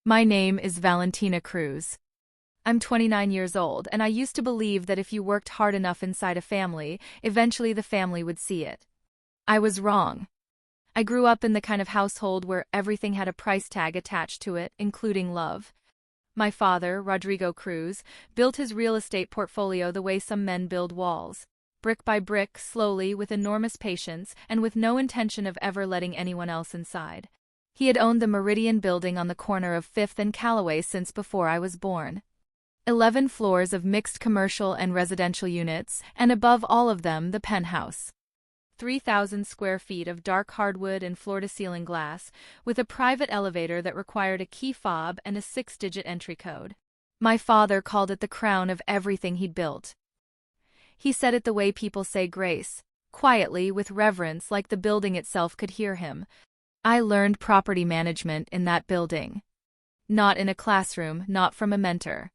My name is Valentina Cruz. I'm 29 years old, and I used to believe that if you worked hard enough inside a family, eventually the family would see it. I was wrong. I grew up in the kind of household where everything had a price tag attached to it, including love. My father, Rodrigo Cruz, built his real estate portfolio the way some men build walls, brick by brick, slowly, with enormous patience, and with no intention of ever letting anyone else inside. He had owned the Meridian building on the corner of Fifth and Calloway since before I was born. 11 floors of mixed commercial and residential units, and above all of them the penthouse. 3,000 square feet of dark hardwood and floor-to-ceiling glass, with a private elevator that required a key fob and a 6-digit entry code. My father called it the crown of everything he'd built. He said it the way people say grace, quietly, with reverence, like the building itself could hear him. I learned property management in that building. Not in a classroom, not from a mentor.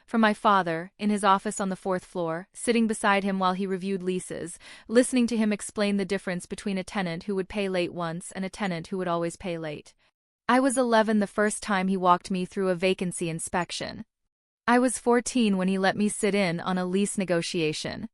From my father, in his office on the 4th floor, sitting beside him while he reviewed leases, listening to him explain the difference between a tenant who would pay late once and a tenant who would always pay late. I was 11 the first time he walked me through a vacancy inspection. I was 14 when he let me sit in on a lease negotiation.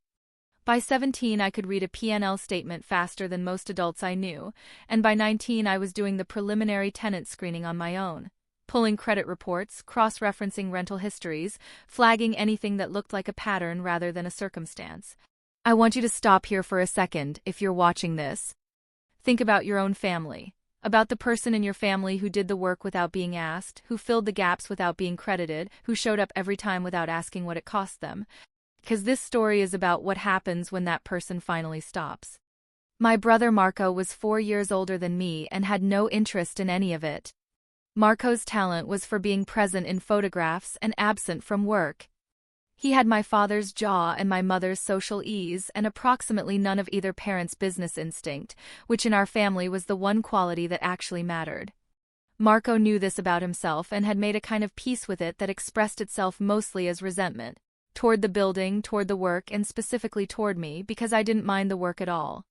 By 17 I could read a P&L statement faster than most adults I knew, and by 19 I was doing the preliminary tenant screening on my own, pulling credit reports, cross-referencing rental histories, flagging anything that looked like a pattern rather than a circumstance. I want you to stop here for a second if you're watching this. Think about your own family, about the person in your family who did the work without being asked, who filled the gaps without being credited, who showed up every time without asking what it cost them. Because this story is about what happens when that person finally stops. My brother Marco was 4 years older than me and had no interest in any of it. Marco's talent was for being present in photographs and absent from work. He had my father's jaw and my mother's social ease and approximately none of either parent's business instinct, which in our family was the one quality that actually mattered. Marco knew this about himself and had made a kind of peace with it that expressed itself mostly as resentment. Toward the building, toward the work, and specifically toward me, because I didn't mind the work at all.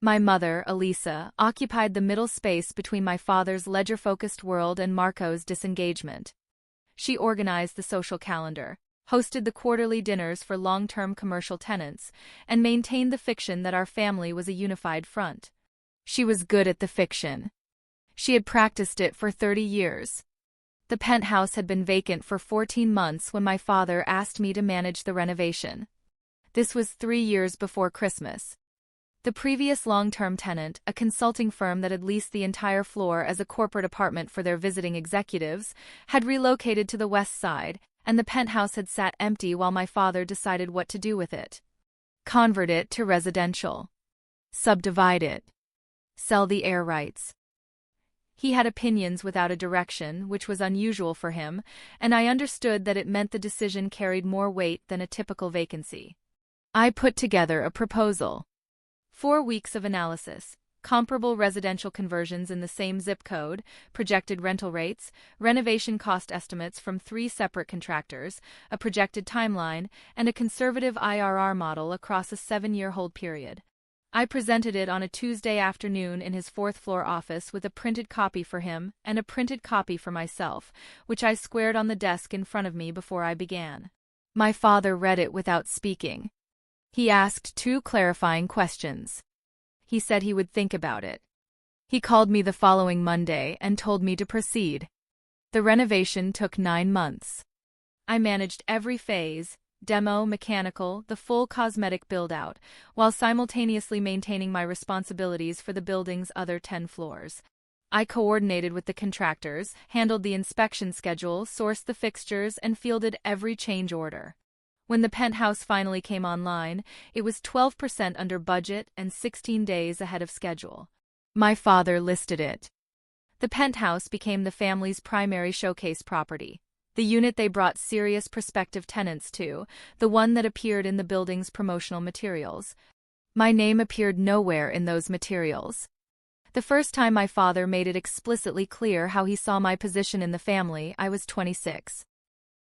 My mother, Elisa, occupied the middle space between my father's ledger-focused world and Marco's disengagement. She organized the social calendar, hosted the quarterly dinners for long-term commercial tenants, and maintained the fiction that our family was a unified front. She was good at the fiction. She had practiced it for 30 years. The penthouse had been vacant for 14 months when my father asked me to manage the renovation. This was 3 years before Christmas. The previous long-term tenant, a consulting firm that had leased the entire floor as a corporate apartment for their visiting executives, had relocated to the west side, and the penthouse had sat empty while my father decided what to do with it. Convert it to residential. Subdivide it. Sell the air rights. He had opinions without a direction, which was unusual for him, and I understood that it meant the decision carried more weight than a typical vacancy. I put together a proposal. 4 weeks of analysis, comparable residential conversions in the same zip code, projected rental rates, renovation cost estimates from 3 separate contractors, a projected timeline, and a conservative IRR model across a 7-year hold period. I presented it on a Tuesday afternoon in his 4th-floor office with a printed copy for him and a printed copy for myself, which I squared on the desk in front of me before I began. My father read it without speaking. He asked 2 clarifying questions. He said he would think about it. He called me the following Monday and told me to proceed. The renovation took 9 months. I managed every phase, demo, mechanical, the full cosmetic build-out, while simultaneously maintaining my responsibilities for the building's other 10 floors. I coordinated with the contractors, handled the inspection schedule, sourced the fixtures, and fielded every change order. When the penthouse finally came online, it was 12% under budget and 16 days ahead of schedule. My father listed it. The penthouse became the family's primary showcase property, the unit they brought serious prospective tenants to, the one that appeared in the building's promotional materials. My name appeared nowhere in those materials. The first time my father made it explicitly clear how he saw my position in the family, I was 26.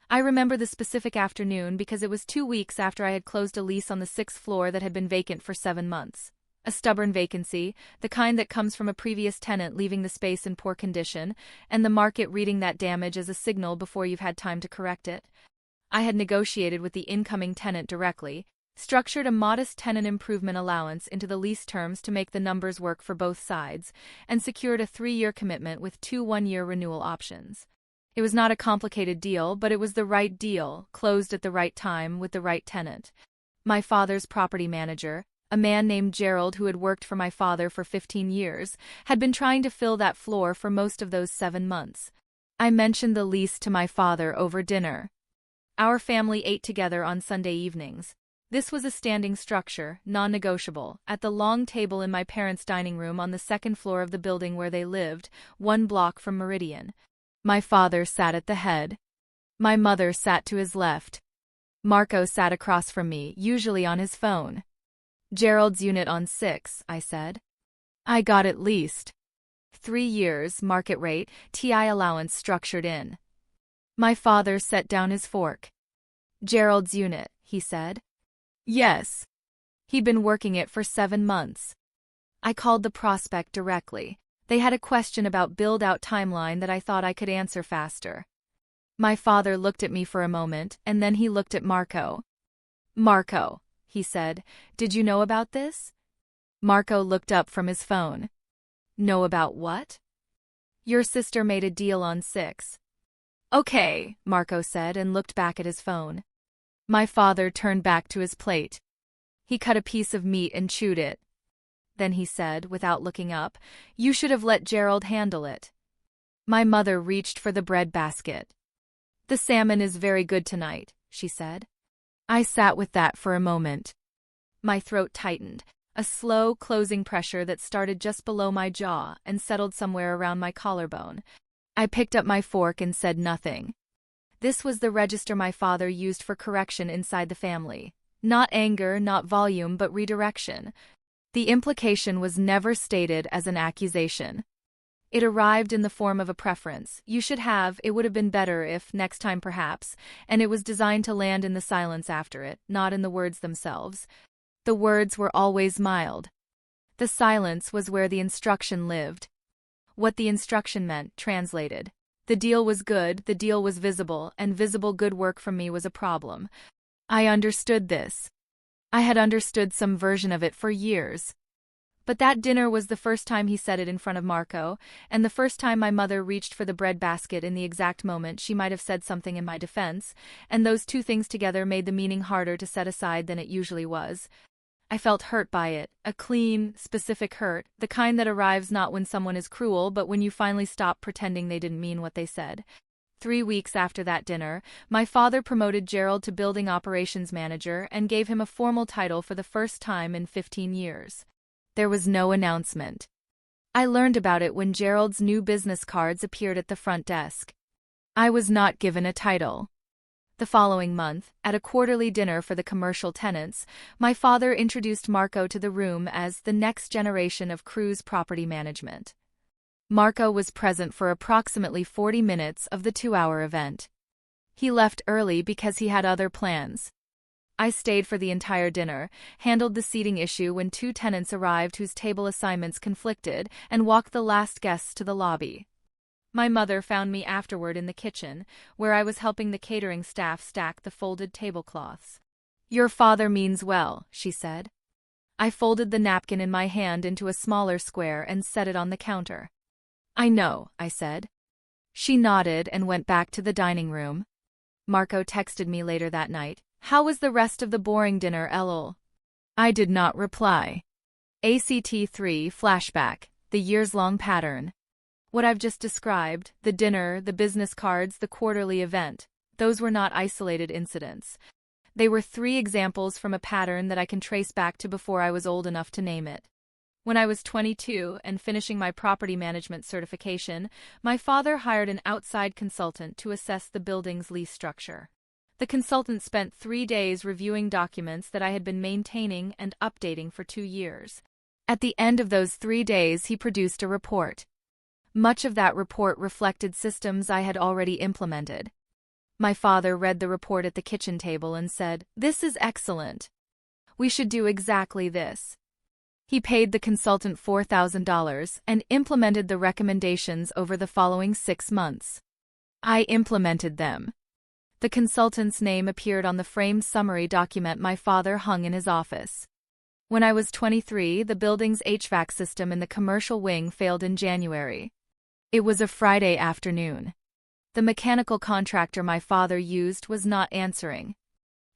I remember the specific afternoon because it was 2 weeks after I had closed a lease on the 6th floor that had been vacant for 7 months. A stubborn vacancy, the kind that comes from a previous tenant leaving the space in poor condition, and the market reading that damage as a signal before you've had time to correct it. I had negotiated with the incoming tenant directly, structured a modest tenant improvement allowance into the lease terms to make the numbers work for both sides, and secured a 3-year commitment with 2 one-year renewal options. It was not a complicated deal, but it was the right deal, closed at the right time with the right tenant. My father's property manager, a man named Gerald who had worked for my father for 15 years, had been trying to fill that floor for most of those 7 months. I mentioned the lease to my father over dinner. Our family ate together on Sunday evenings. This was a standing structure, non-negotiable, at the long table in my parents' dining room on the 2nd floor of the building where they lived, 1 block from Meridian. My father sat at the head. My mother sat to his left. Marco sat across from me, usually on his phone. Gerald's unit on 6, I said. I got at least 3 years, market rate, TI allowance structured in. My father set down his fork. Gerald's unit, he said. Yes. He'd been working it for 7 months. I called the prospect directly. They had a question about build-out timeline that I thought I could answer faster. My father looked at me for a moment, and then he looked at Marco. Marco, he said, did you know about this? Marco looked up from his phone. Know about what? Your sister made a deal on 6. Okay, Marco said and looked back at his phone. My father turned back to his plate. He cut a piece of meat and chewed it. Then he said, without looking up, you should have let Gerald handle it. My mother reached for the bread basket. The salmon is very good tonight, she said. I sat with that for a moment. My throat tightened, a slow closing pressure that started just below my jaw and settled somewhere around my collarbone. I picked up my fork and said nothing. This was the register my father used for correction inside the family. Not anger, not volume, but redirection. The implication was never stated as an accusation. It arrived in the form of a preference. You should have, it would have been better if, next time perhaps, and it was designed to land in the silence after it, not in the words themselves. The words were always mild. The silence was where the instruction lived. What the instruction meant, translated. The deal was good, the deal was visible, and visible good work from me was a problem. I understood this. I had understood some version of it for years. But that dinner was the first time he said it in front of Marco, and the first time my mother reached for the bread basket in the exact moment she might have said something in my defense, and those two things together made the meaning harder to set aside than it usually was. I felt hurt by it, a clean, specific hurt, the kind that arrives not when someone is cruel but when you finally stop pretending they didn't mean what they said. 3 weeks after that dinner, my father promoted Gerald to building operations manager and gave him a formal title for the first time in 15 years. There was no announcement. I learned about it when Gerald's new business cards appeared at the front desk. I was not given a title. The following month, at a quarterly dinner for the commercial tenants, my father introduced Marco to the room as the next generation of Cruz property management. Marco was present for approximately 40 minutes of the 2-hour event. He left early because he had other plans. I stayed for the entire dinner, handled the seating issue when 2 tenants arrived whose table assignments conflicted, and walked the last guests to the lobby. My mother found me afterward in the kitchen, where I was helping the catering staff stack the folded tablecloths. Your father means well, she said. I folded the napkin in my hand into a smaller square and set it on the counter. I know, I said. She nodded and went back to the dining room. Marco texted me later that night. How was the rest of the boring dinner, lol? I did not reply. ACT3 flashback, the years-long pattern. What I've just described, the dinner, the business cards, the quarterly event, those were not isolated incidents. They were 3 examples from a pattern that I can trace back to before I was old enough to name it. When I was 22 and finishing my property management certification, my father hired an outside consultant to assess the building's lease structure. The consultant spent 3 days reviewing documents that I had been maintaining and updating for 2 years. At the end of those 3 days, he produced a report. Much of that report reflected systems I had already implemented. My father read the report at the kitchen table and said, "This is excellent. We should do exactly this." He paid the consultant $4,000 and implemented the recommendations over the following 6 months. I implemented them. The consultant's name appeared on the framed summary document my father hung in his office. When I was 23, the building's HVAC system in the commercial wing failed in January. It was a Friday afternoon. The mechanical contractor my father used was not answering.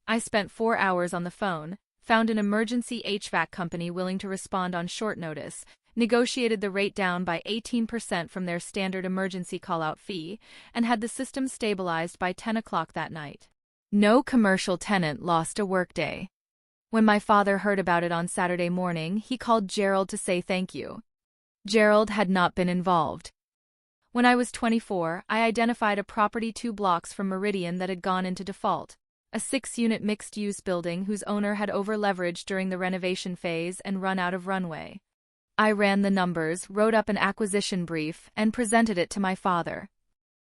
I spent 4 hours on the phone, found an emergency HVAC company willing to respond on short notice, negotiated the rate down by 18% from their standard emergency call-out fee, and had the system stabilized by 10 o'clock that night. No commercial tenant lost a workday. When my father heard about it on Saturday morning, he called Gerald to say thank you. Gerald had not been involved. When I was 24, I identified a property 2 blocks from Meridian that had gone into default, a 6-unit mixed-use building whose owner had over-leveraged during the renovation phase and run out of runway. I ran the numbers, wrote up an acquisition brief, and presented it to my father.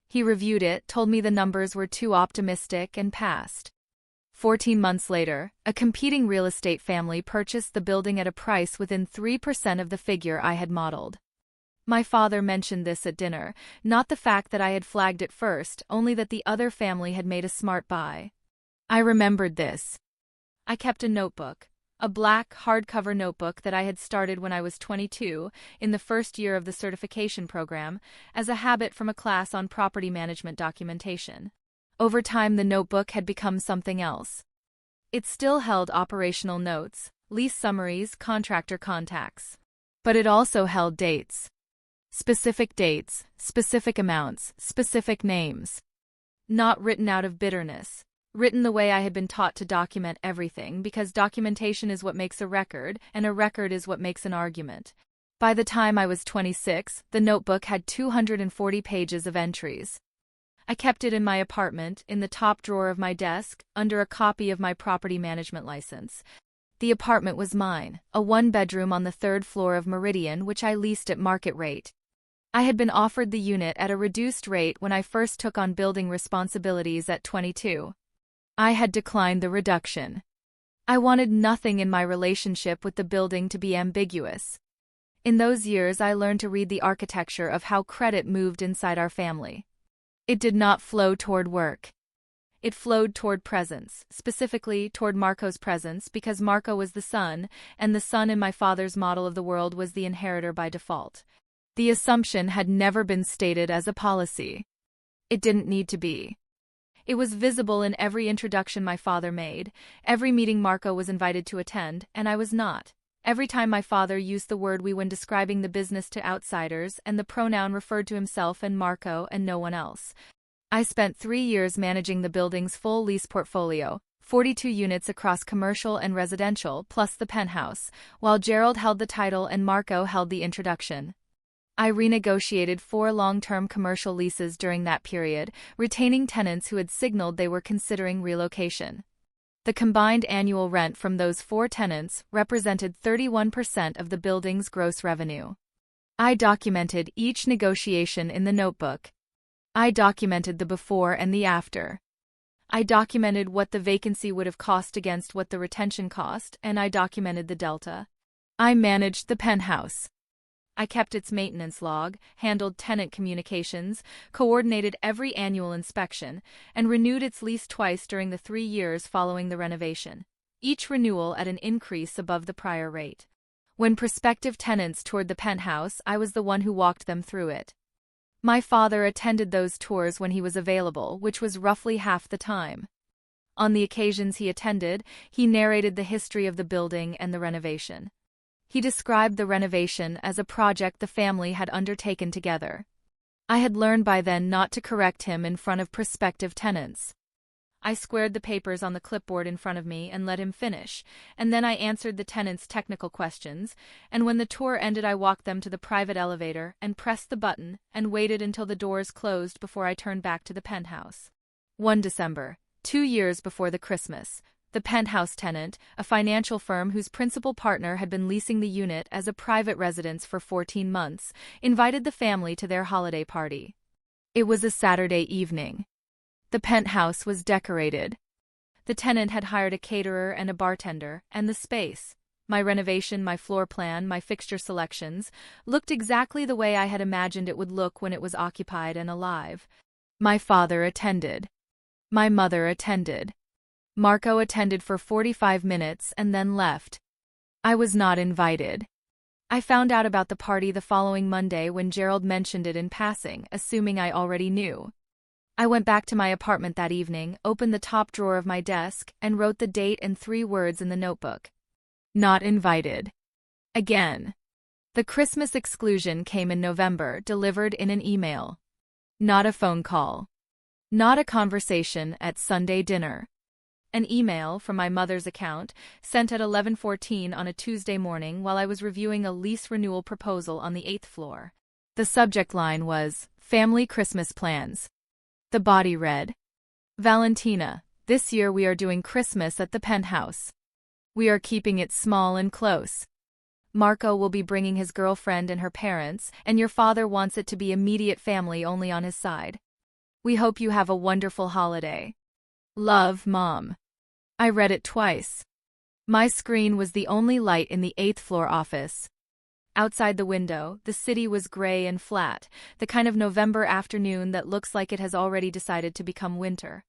He reviewed it, told me the numbers were too optimistic, and passed. 14 months later, a competing real estate family purchased the building at a price within 3% of the figure I had modeled. My father mentioned this at dinner, not the fact that I had flagged it first, only that the other family had made a smart buy. I remembered this. I kept a notebook, a black hardcover notebook that I had started when I was 22, in the first year of the certification program, as a habit from a class on property management documentation. Over time, the notebook had become something else. It still held operational notes, lease summaries, contractor contacts. But it also held dates. Specific dates, specific amounts, specific names. Not written out of bitterness. Written the way I had been taught to document everything, because documentation is what makes a record, and a record is what makes an argument. By the time I was 26, the notebook had 240 pages of entries. I kept it in my apartment, in the top drawer of my desk, under a copy of my property management license. The apartment was mine, a 1-bedroom on the 3rd floor of Meridian, which I leased at market rate. I had been offered the unit at a reduced rate when I first took on building responsibilities at 22. I had declined the reduction. I wanted nothing in my relationship with the building to be ambiguous. In those years, I learned to read the architecture of how credit moved inside our family. It did not flow toward work. It flowed toward presence, specifically toward Marco's presence, because Marco was the son, and the son in my father's model of the world was the inheritor by default. The assumption had never been stated as a policy. It didn't need to be. It was visible in every introduction my father made, every meeting Marco was invited to attend, and I was not. Every time my father used the word we when describing the business to outsiders, and the pronoun referred to himself and Marco and no one else. I spent 3 years managing the building's full lease portfolio, 42 units across commercial and residential, plus the penthouse, while Gerald held the title and Marco held the introduction. I renegotiated 4 long-term commercial leases during that period, retaining tenants who had signaled they were considering relocation. The combined annual rent from those 4 tenants represented 31% of the building's gross revenue. I documented each negotiation in the notebook. I documented the before and the after. I documented what the vacancy would have cost against what the retention cost, and I documented the delta. I managed the penthouse. I kept its maintenance log, handled tenant communications, coordinated every annual inspection, and renewed its lease twice during the 3 years following the renovation, each renewal at an increase above the prior rate. When prospective tenants toured the penthouse, I was the one who walked them through it. My father attended those tours when he was available, which was roughly half the time. On the occasions he attended, he narrated the history of the building and the renovation. He described the renovation as a project the family had undertaken together. I had learned by then not to correct him in front of prospective tenants. I squared the papers on the clipboard in front of me and let him finish, and then I answered the tenants' technical questions, and when the tour ended I walked them to the private elevator and pressed the button and waited until the doors closed before I turned back to the penthouse. 1 December, 2 years before the Christmas. The penthouse tenant, a financial firm whose principal partner had been leasing the unit as a private residence for 14 months, invited the family to their holiday party. It was a Saturday evening. The penthouse was decorated. The tenant had hired a caterer and a bartender, and the space, My renovation, my floor plan, my fixture selections, looked exactly the way I had imagined it would look when it was occupied and alive. My father attended. My mother attended. Marco attended for 45 minutes and then left. I was not invited. I found out about the party the following Monday when Gerald mentioned it in passing, assuming I already knew. I went back to my apartment that evening, opened the top drawer of my desk, and wrote the date and 3 words in the notebook. Not invited. Again. The Christmas exclusion came in November, delivered in an email. Not a phone call. Not a conversation at Sunday dinner. An email from my mother's account, sent at 11:14 on a Tuesday morning while I was reviewing a lease renewal proposal on the 8th floor. The subject line was, Family Christmas Plans. The body read, Valentina, this year we are doing Christmas at the Penthouse. We are keeping it small and close. Marco will be bringing his girlfriend and her parents, and your father wants it to be immediate family only on his side. We hope you have a wonderful holiday. Love, Mom. I read it twice. My screen was the only light in the 8th floor office. Outside the window, the city was gray and flat, the kind of November afternoon that looks like it has already decided to become winter.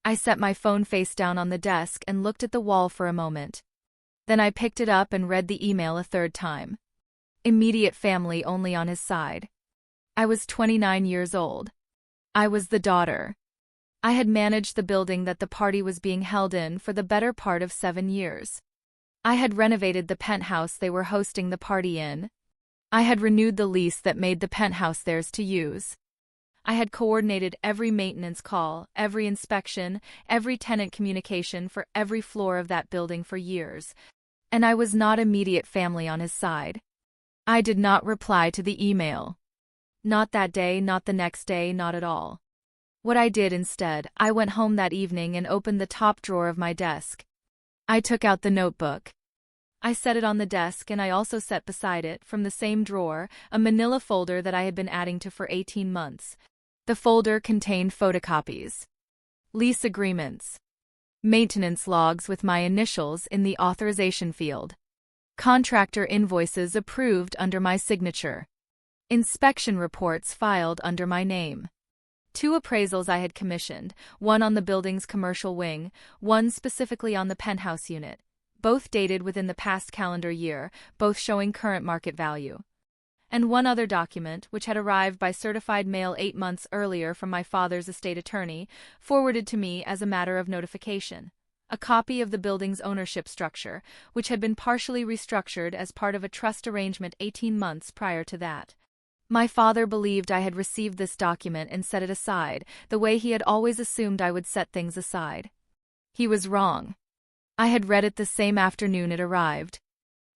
I set my phone face down on the desk and looked at the wall for a moment. Then I picked it up and read the email a 3rd time. Immediate family only on his side. I was 29 years old. I was the daughter. I had managed the building that the party was being held in for the better part of 7 years. I had renovated the penthouse they were hosting the party in. I had renewed the lease that made the penthouse theirs to use. I had coordinated every maintenance call, every inspection, every tenant communication for every floor of that building for years. And I was not immediate family on his side. I did not reply to the email. Not that day, not the next day, not at all. What I did instead, I went home that evening and opened the top drawer of my desk. I took out the notebook. I set it on the desk and I also set beside it, from the same drawer, a manila folder that I had been adding to for 18 months. The folder contained photocopies, lease agreements, maintenance logs with my initials in the authorization field, contractor invoices approved under my signature, inspection reports filed under my name. 2 appraisals I had commissioned, one on the building's commercial wing, one specifically on the penthouse unit, both dated within the past calendar year, both showing current market value. And one other document, which had arrived by certified mail 8 months earlier from my father's estate attorney, forwarded to me as a matter of notification. A copy of the building's ownership structure, which had been partially restructured as part of a trust arrangement 18 months prior to that. My father believed I had received this document and set it aside, the way he had always assumed I would set things aside. He was wrong. I had read it the same afternoon it arrived.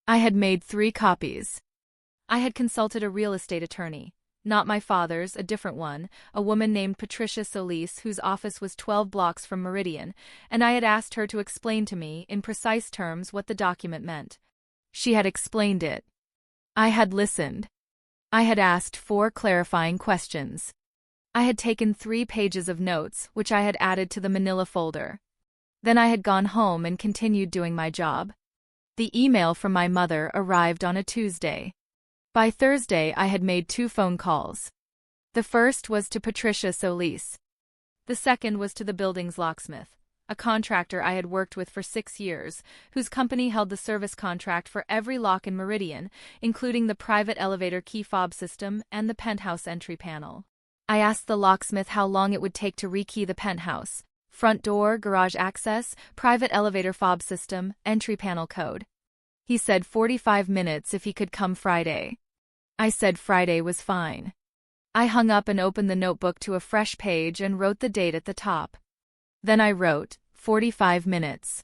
I had made 3 copies. I had consulted a real estate attorney, not my father's, a different one, a woman named Patricia Solis, whose office was 12 blocks from Meridian, and I had asked her to explain to me, in precise terms, what the document meant. She had explained it. I had listened. I had asked 4 clarifying questions. I had taken 3 pages of notes, which I had added to the manila folder. Then I had gone home and continued doing my job. The email from my mother arrived on a Tuesday. By Thursday I had made 2 phone calls. The first was to Patricia Solis. The second was to the building's locksmith, a contractor I had worked with for 6 years, whose company held the service contract for every lock in Meridian, including the private elevator key fob system and the penthouse entry panel. I asked the locksmith how long it would take to rekey the penthouse, front door, garage access, private elevator fob system, entry panel code. He said 45 minutes if he could come Friday. I said Friday was fine. I hung up and opened the notebook to a fresh page and wrote the date at the top. Then I wrote, 45 minutes.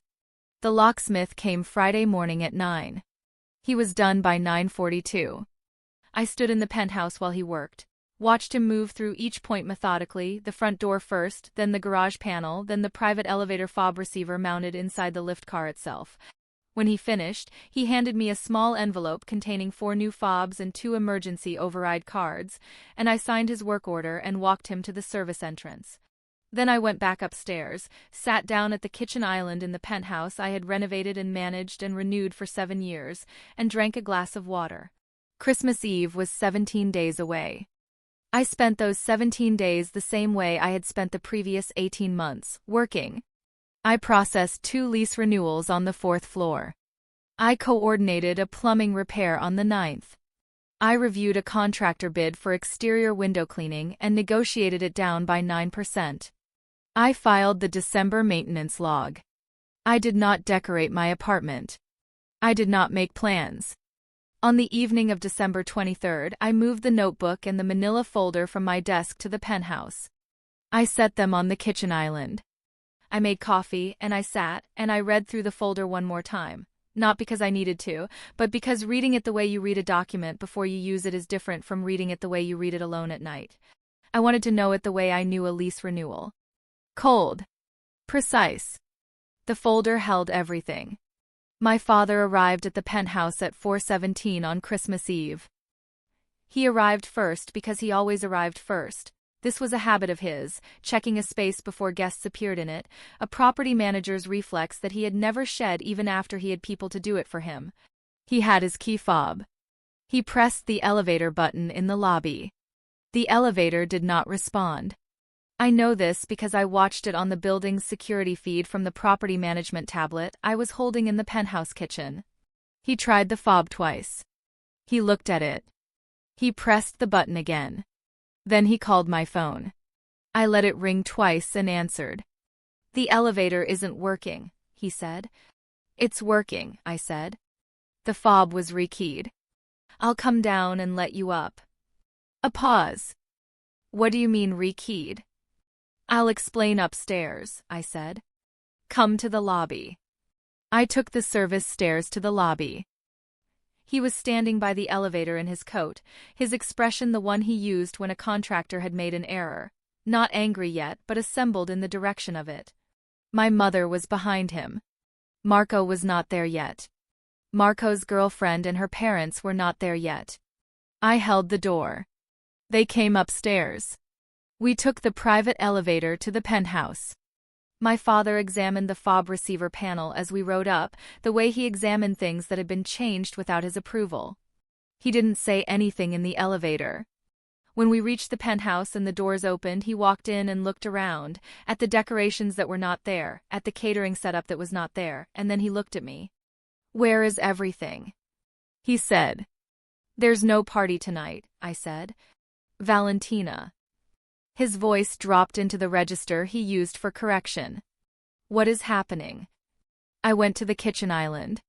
The locksmith came Friday morning at 9. He was done by 9:42. I stood in the penthouse while he worked, watched him move through each point methodically, the front door first, then the garage panel, then the private elevator fob receiver mounted inside the lift car itself. When he finished, he handed me a small envelope containing 4 new fobs and 2 emergency override cards, and I signed his work order and walked him to the service entrance. Then I went back upstairs, sat down at the kitchen island in the penthouse I had renovated and managed and renewed for 7 years, and drank a glass of water. Christmas Eve was 17 days away. I spent those 17 days the same way I had spent the previous 18 months, working. I processed 2 lease renewals on the 4th floor. I coordinated a plumbing repair on the 9th. I reviewed a contractor bid for exterior window cleaning and negotiated it down by 9%. I filed the December maintenance log. I did not decorate my apartment. I did not make plans. On the evening of December 23rd, I moved the notebook and the manila folder from my desk to the penthouse. I set them on the kitchen island. I made coffee, and I sat, and I read through the folder one more time. Not because I needed to, but because reading it the way you read a document before you use it is different from reading it the way you read it alone at night. I wanted to know it the way I knew a lease renewal. Cold. Precise. The folder held everything. My father arrived at the penthouse at 4:17 on Christmas Eve. He arrived first because he always arrived first. This was a habit of his, checking a space before guests appeared in it, a property manager's reflex that he had never shed even after he had people to do it for him. He had his key fob. He pressed the elevator button in the lobby. The elevator did not respond. I know this because I watched it on the building's security feed from the property management tablet I was holding in the penthouse kitchen. He tried the fob twice. He looked at it. He pressed the button again. Then he called my phone. I let it ring twice and answered. "The elevator isn't working," he said. "It's working," I said. The fob was rekeyed. "I'll come down and let you up." A pause. "What do you mean rekeyed?" "I'll explain upstairs," I said. "Come to the lobby." I took the service stairs to the lobby. He was standing by the elevator in his coat, his expression the one he used when a contractor had made an error, not angry yet but assembled in the direction of it. My mother was behind him. Marco was not there yet. Marco's girlfriend and her parents were not there yet. I held the door. They came upstairs. We took the private elevator to the penthouse. My father examined the fob receiver panel as we rode up, the way he examined things that had been changed without his approval. He didn't say anything in the elevator. When we reached the penthouse and the doors opened, he walked in and looked around, at the decorations that were not there, at the catering setup that was not there, and then he looked at me. "Where is everything?" He said. "There's no party tonight," I said. "Valentina." His voice dropped into the register he used for correction. "What is happening?" I went to the kitchen island.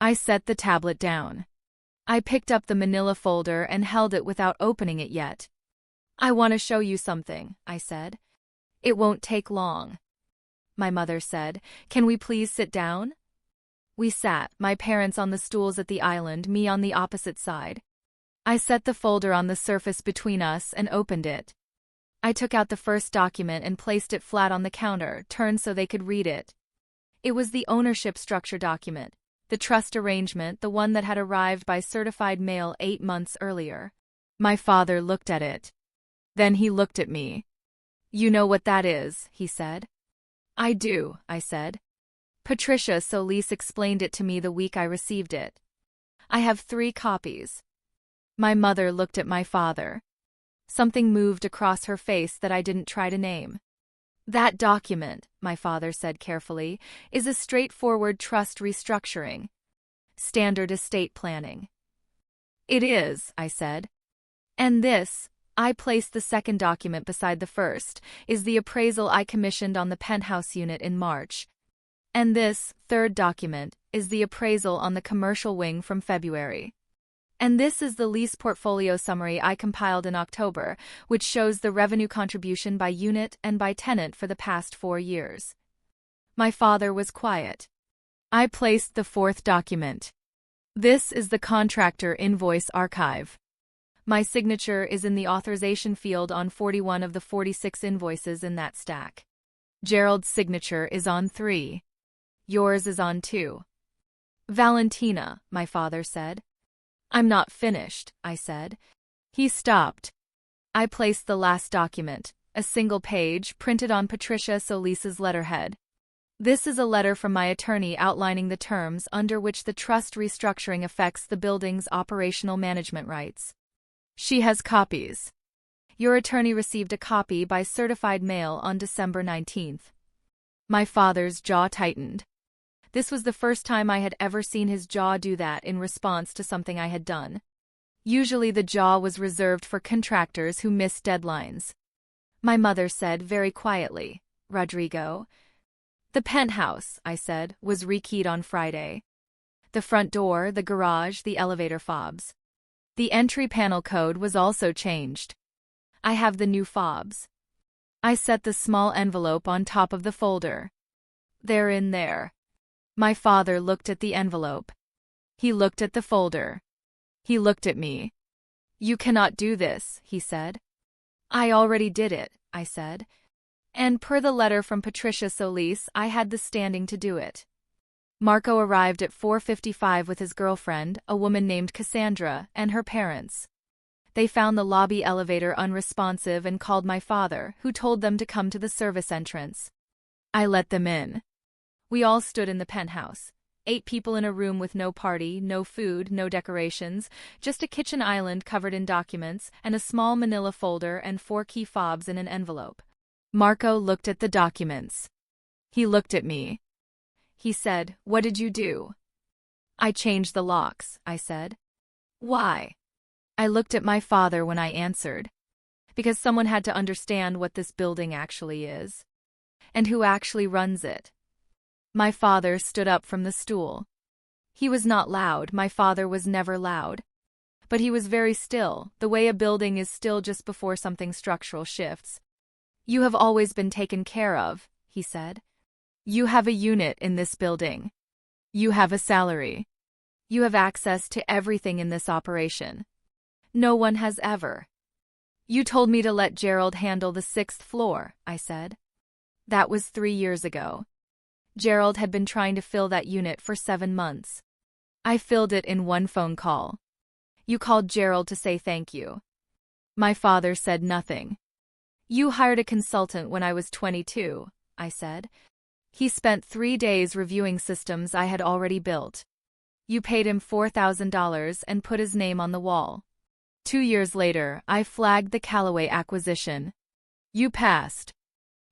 I set the tablet down. I picked up the manila folder and held it without opening it yet. "I want to show you something," I said. "It won't take long." My mother said, "Can we please sit down?" We sat, my parents on the stools at the island, me on the opposite side. I set the folder on the surface between us and opened it. I took out the first document and placed it flat on the counter, turned so they could read it. It was the ownership structure document, the trust arrangement, the one that had arrived by certified mail 8 months earlier. My father looked at it. Then he looked at me. "You know what that is," he said. "I do," I said. "Patricia Solis explained it to me the week I received it. I have 3 copies." My mother looked at my father. Something moved across her face that I didn't try to name. "That document," my father said carefully, "is a straightforward trust restructuring. Standard estate planning." "It is," I said. "And this," I placed the second document beside the first, "is the appraisal I commissioned on the penthouse unit in March. And this, third document, is the appraisal on the commercial wing from February. And this is the lease portfolio summary I compiled in October, which shows the revenue contribution by unit and by tenant for the past 4 years." My father was quiet. I placed the 4th document. "This is the contractor invoice archive. My signature is in the authorization field on 41 of the 46 invoices in that stack. Gerald's signature is on 3. Yours is on 2. "Valentina," my father said. "I'm not finished," I said. He stopped. I placed the last document, A single page, printed on Patricia Solis's letterhead. This is a letter from my attorney outlining the terms under which the trust restructuring affects the building's operational management rights. She has copies. Your attorney received a copy by certified mail on December 19th. My father's jaw tightened. This was the first time I had ever seen his jaw do that in response to something I had done. Usually the jaw was reserved for contractors who missed deadlines. My mother said very quietly, "Rodrigo." "The penthouse," I said, "was rekeyed on Friday. The front door, the garage, the elevator fobs. The entry panel code was also changed. I have the new fobs." I set the small envelope on top of the folder. "They're in there." My father looked at the envelope. He looked at the folder. He looked at me. "You cannot do this," he said. "I already did it," I said. And per the letter from Patricia Solis, I had the standing to do it. Marco arrived at 4:55 with his girlfriend, a woman named Cassandra, and her parents. They found the lobby elevator unresponsive and called my father, who told them to come to the service entrance. I let them in. We all stood in the penthouse. 8 people in a room with no party, no food, no decorations, just a kitchen island covered in documents, and a small manila folder and 4 key fobs in an envelope. Marco looked at the documents. He looked at me. He said, "What did you do?" "I changed the locks," I said. "Why?" I looked at my father when I answered. Because someone had to understand what this building actually is. And who actually runs it. My father stood up from the stool. He was not loud, my father was never loud. But he was very still, the way a building is still just before something structural shifts. "You have always been taken care of," he said. "You have a unit in this building. You have a salary. You have access to everything in this operation. No one has ever." "You told me to let Gerald handle the 6th floor," I said. That was 3 years ago. Gerald had been trying to fill that unit for 7 months. I filled it in 1 phone call. "You called Gerald to say thank you." My father said nothing. "You hired a consultant when I was 22, I said. "He spent 3 days reviewing systems I had already built. You paid him $4,000 and put his name on the wall. 2 years later, I flagged the Calloway acquisition. You passed.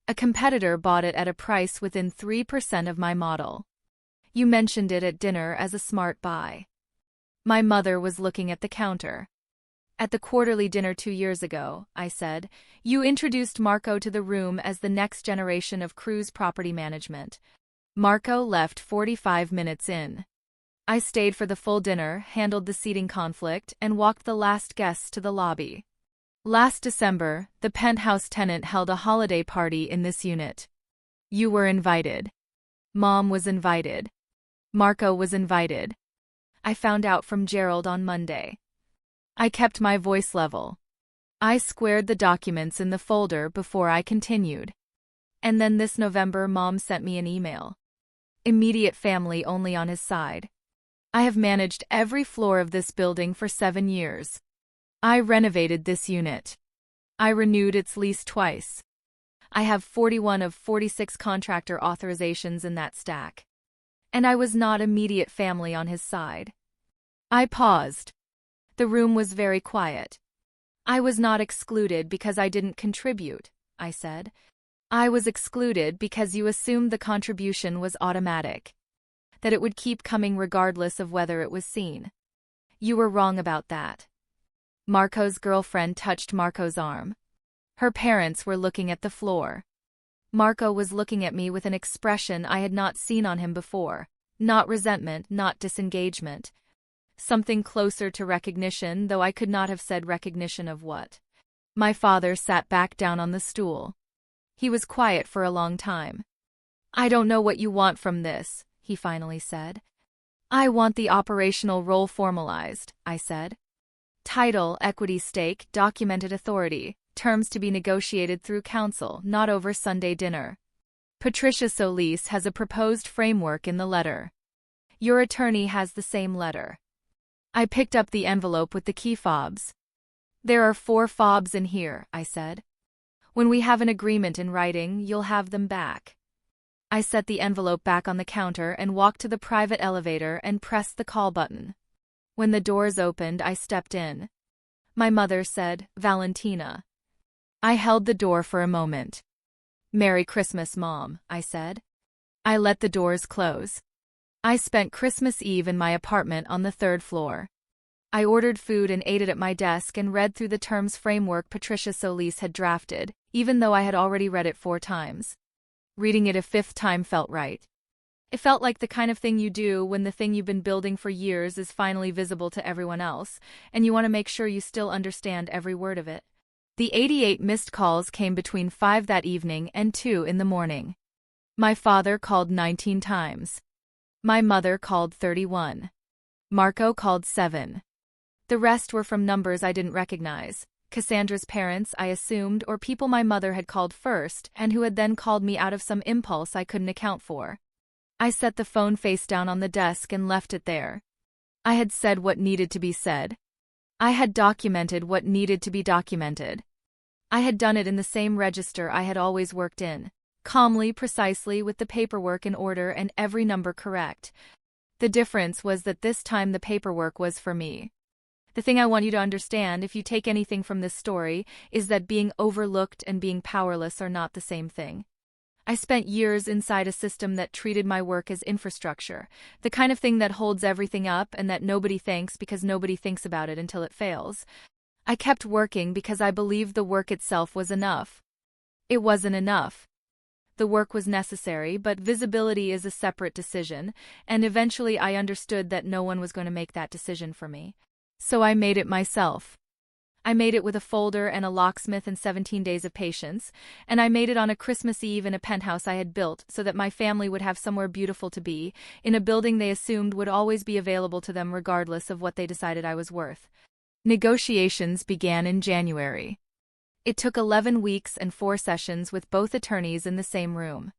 A competitor bought it at a price within 3% of my model. You mentioned it at dinner as a smart buy." My mother was looking at the counter. "At the quarterly dinner 2 years ago," I said, "you introduced Marco to the room as the next generation of Cruz property management. Marco left 45 minutes in. I stayed for the full dinner, handled the seating conflict, and walked the last guests to the lobby. Last December, the penthouse tenant held a holiday party in this unit. You were invited. Mom was invited. Marco was invited. I found out from Gerald on Monday." I kept my voice level. I squared the documents in the folder before I continued. "And then this November Mom sent me an email. Immediate family only on his side. I have managed every floor of this building for 7 years. I renovated this unit. I renewed its lease twice. I have 41 of 46 contractor authorizations in that stack. And I was not immediate family on his side." I paused. The room was very quiet. "I was not excluded because I didn't contribute," I said. "I was excluded because you assumed the contribution was automatic. That it would keep coming regardless of whether it was seen. You were wrong about that." Marco's girlfriend touched Marco's arm. Her parents were looking at the floor. Marco was looking at me with an expression I had not seen on him before, not resentment, not disengagement. Something closer to recognition, though I could not have said recognition of what. My father sat back down on the stool. He was quiet for a long time. "I don't know what you want from this," he finally said. "I want the operational role formalized," I said. "Title, equity stake, documented authority, terms to be negotiated through council, not over Sunday dinner. Patricia Solis has a proposed framework in the letter. Your attorney has the same letter." I picked up the envelope with the key fobs. "There are 4 fobs in here," I said. When we have an agreement in writing, you'll have them back. I set the envelope back on the counter and walked to the private elevator and pressed the call button. When the doors opened, I stepped in. My mother said, "Valentina." I held the door for a moment. "Merry Christmas, Mom," I said. I let the doors close. I spent Christmas Eve in my apartment on the 3rd floor. I ordered food and ate it at my desk and read through the terms framework Patricia Solis had drafted, even though I had already read it 4 times. Reading it a 5th time felt right. It felt like the kind of thing you do when the thing you've been building for years is finally visible to everyone else, and you want to make sure you still understand every word of it. The 88 missed calls came between 5 that evening and 2 in the morning. My father called 19 times. My mother called 31. Marco called 7. The rest were from numbers I didn't recognize. Cassandra's parents, I assumed, or people my mother had called first and who had then called me out of some impulse I couldn't account for. I set the phone face down on the desk and left it there. I had said what needed to be said. I had documented what needed to be documented. I had done it in the same register I had always worked in, calmly, precisely, with the paperwork in order and every number correct. The difference was that this time the paperwork was for me. The thing I want you to understand, if you take anything from this story, is that being overlooked and being powerless are not the same thing. I spent years inside a system that treated my work as infrastructure, the kind of thing that holds everything up and that nobody thanks because nobody thinks about it until it fails. I kept working because I believed the work itself was enough. It wasn't enough. The work was necessary, but visibility is a separate decision, and eventually I understood that no one was going to make that decision for me. So I made it myself. I made it with a folder and a locksmith and 17 days of patience, and I made it on a Christmas Eve in a penthouse I had built so that my family would have somewhere beautiful to be, in a building they assumed would always be available to them regardless of what they decided I was worth. Negotiations began in January. It took 11 weeks and 4 sessions with both attorneys in the same room.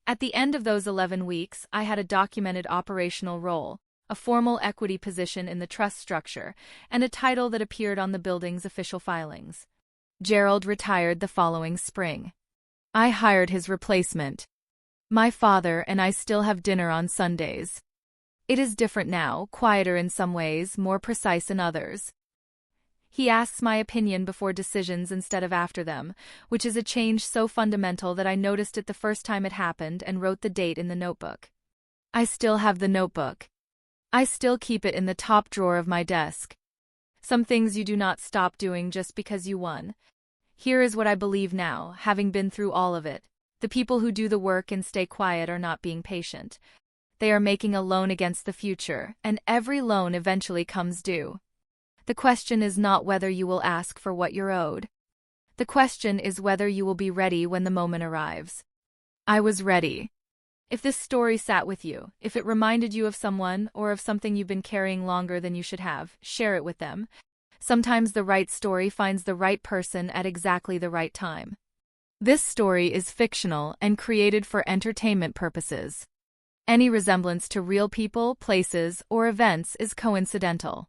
At the end of those 11 weeks, I had a documented operational role, a formal equity position in the trust structure, and a title that appeared on the building's official filings. Gerald retired the following spring. I hired his replacement. My father and I still have dinner on Sundays. It is different now, quieter in some ways, more precise in others. He asks my opinion before decisions instead of after them, which is a change so fundamental that I noticed it the first time it happened and wrote the date in the notebook. I still have the notebook. I still keep it in the top drawer of my desk. Some things you do not stop doing just because you won. Here is what I believe now, having been through all of it. The people who do the work and stay quiet are not being patient. They are making a loan against the future, and every loan eventually comes due. The question is not whether you will ask for what you're owed. The question is whether you will be ready when the moment arrives. I was ready. If this story sat with you, if it reminded you of someone or of something you've been carrying longer than you should have, share it with them. Sometimes the right story finds the right person at exactly the right time. This story is fictional and created for entertainment purposes. Any resemblance to real people, places, or events is coincidental.